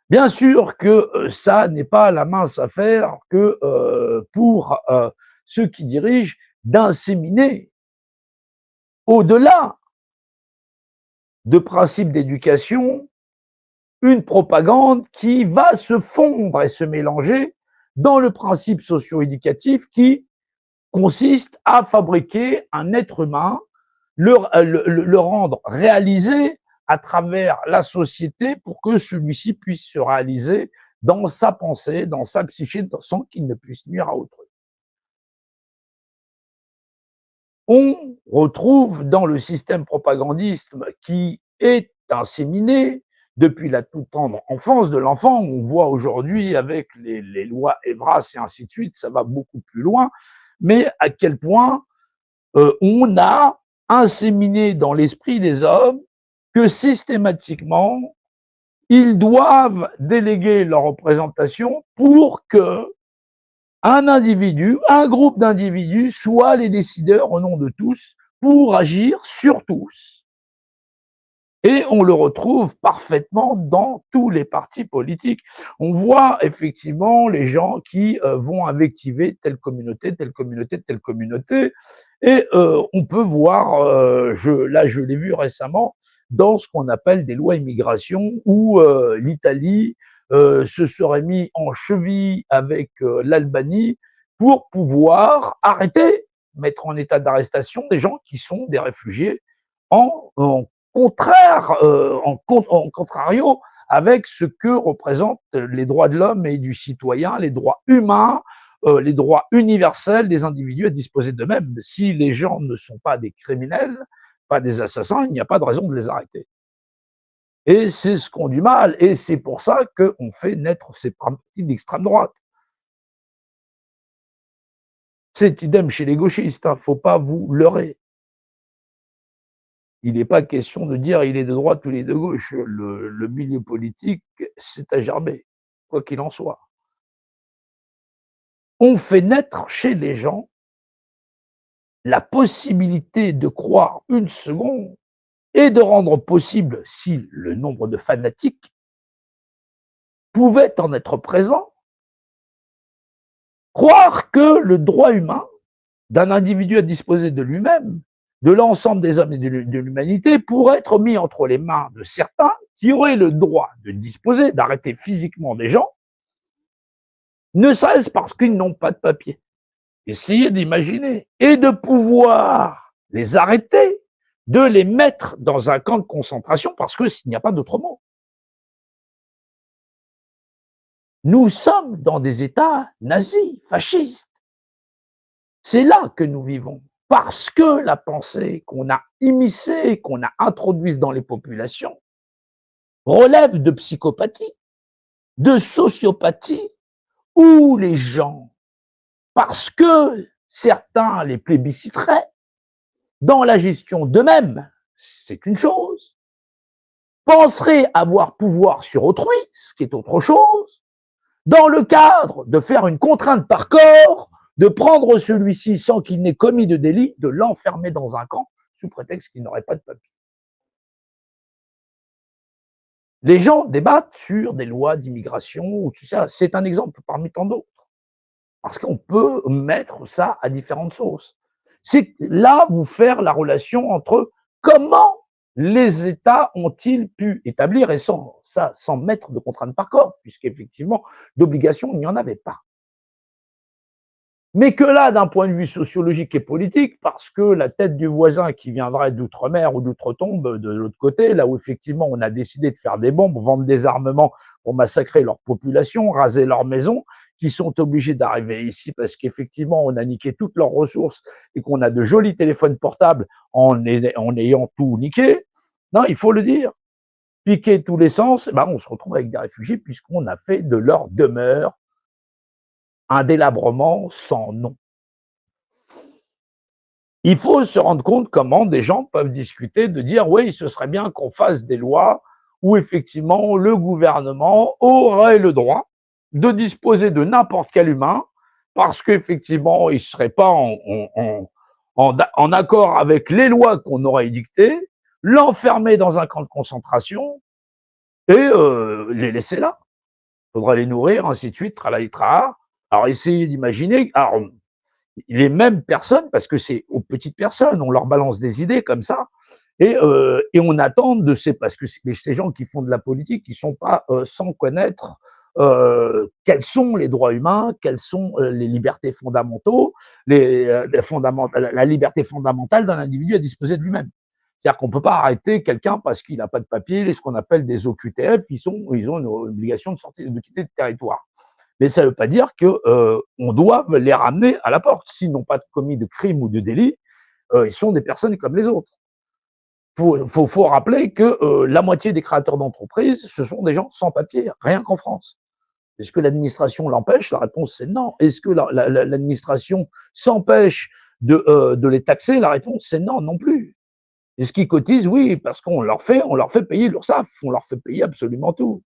Bien sûr que ça n'est pas la mince affaire que pour ceux qui dirigent d'inséminer au-delà de principes d'éducation une propagande qui va se fondre et se mélanger dans le principe socio-éducatif qui consiste à fabriquer un être humain, le rendre réalisé à travers la société pour que celui-ci puisse se réaliser dans sa pensée, dans sa psyché, sans qu'il ne puisse nuire à autrui. On retrouve dans le système propagandiste qui est inséminé depuis la toute tendre enfance de l'enfant. On voit aujourd'hui avec les lois Evras et ainsi de suite, ça va beaucoup plus loin, mais à quel point on a inséminé dans l'esprit des hommes que systématiquement, ils doivent déléguer leur représentation pour que un individu, un groupe d'individus soient les décideurs au nom de tous pour agir sur tous. Et on le retrouve parfaitement dans tous les partis politiques. On voit effectivement les gens qui vont invectiver telle communauté, telle communauté, telle communauté. Et on peut voir, là je l'ai vu récemment, dans ce qu'on appelle des lois immigration, où l'Italie se serait mis en cheville avec l'Albanie pour pouvoir arrêter, mettre en état d'arrestation des gens qui sont des réfugiés en contraire, en contrario avec ce que représentent les droits de l'homme et du citoyen, les droits humains, les droits universels des individus à disposer d'eux-mêmes. Si les gens ne sont pas des criminels, pas des assassins, il n'y a pas de raison de les arrêter. Et c'est ce qu'ont du mal, et c'est pour ça qu'on fait naître ces partis d'extrême droite. C'est idem chez les gauchistes, il ne faut pas vous leurrer. Il n'est pas question de dire il est de droite ou il est de gauche. Le milieu politique, c'est à gerber, quoi qu'il en soit. On fait naître chez les gens la possibilité de croire une seconde et de rendre possible, si le nombre de fanatiques pouvait en être présent, croire que le droit humain d'un individu à disposer de lui-même, de l'ensemble des hommes et de l'humanité, pourrait être mis entre les mains de certains qui auraient le droit de disposer, d'arrêter physiquement des gens, ne serait-ce parce qu'ils n'ont pas de papier. Essayez d'imaginer. Et de pouvoir les arrêter, de les mettre dans un camp de concentration, parce que s'il n'y a pas d'autre mot. Nous sommes dans des États nazis, fascistes. C'est là que nous vivons. Parce que la pensée qu'on a immiscée, qu'on a introduite dans les populations, relève de psychopathie, de sociopathie, où les gens, parce que certains les plébisciteraient, dans la gestion d'eux-mêmes, c'est une chose, penseraient avoir pouvoir sur autrui, ce qui est autre chose, dans le cadre de faire une contrainte par corps, de prendre celui-ci sans qu'il n'ait commis de délit, de l'enfermer dans un camp, sous prétexte qu'il n'aurait pas de papier. Les gens débattent sur des lois d'immigration, ou tout ça, c'est un exemple parmi tant d'autres. Parce qu'on peut mettre ça à différentes sauces. C'est là vous faire la relation entre comment les États ont-ils pu établir, et sans mettre de contraintes par corps, puisqu'effectivement, d'obligation, il n'y en avait pas. Mais que là, d'un point de vue sociologique et politique, parce que la tête du voisin qui viendrait d'outre-mer ou d'outre-tombe, de l'autre côté, là où effectivement on a décidé de faire des bombes, vendre des armements pour massacrer leur population, raser leurs maisons, qui sont obligés d'arriver ici parce qu'effectivement on a niqué toutes leurs ressources et qu'on a de jolis téléphones portables en ayant tout niqué. Non, il faut le dire. Piquer tous les sens, ben on se retrouve avec des réfugiés puisqu'on a fait de leur demeure un délabrement sans nom. Il faut se rendre compte comment des gens peuvent discuter de dire oui, ce serait bien qu'on fasse des lois où effectivement le gouvernement aurait le droit de disposer de n'importe quel humain parce qu'effectivement il ne serait pas en accord avec les lois qu'on aurait édictées, l'enfermer dans un camp de concentration et les laisser là. faudra les nourrir, ainsi de suite, tralala tralala. Alors essayez d'imaginer, alors les mêmes personnes, parce que c'est aux petites personnes, on leur balance des idées comme ça, et on attend de ces, parce que ces gens qui font de la politique, ils sont pas sans connaître quels sont les droits humains, quelles sont les libertés fondamentaux, la liberté fondamentale d'un individu à disposer de lui-même. C'est-à-dire qu'on ne peut pas arrêter quelqu'un parce qu'il n'a pas de papier, ce qu'on appelle des OQTF, ils ont une obligation de quitter le territoire. Mais ça ne veut pas dire qu'on doit les ramener à la porte. S'ils n'ont pas commis de crime ou de délit, ils sont des personnes comme les autres. Faut rappeler que la moitié des créateurs d'entreprises, ce sont des gens sans papier, rien qu'en France. Est-ce que l'administration l'empêche? La réponse c'est non. Est-ce que l'administration s'empêche de les taxer? La réponse c'est non, non plus. Est-ce qu'ils cotisent? Oui, parce qu'on leur fait payer l'URSSAF, on leur fait payer absolument tout.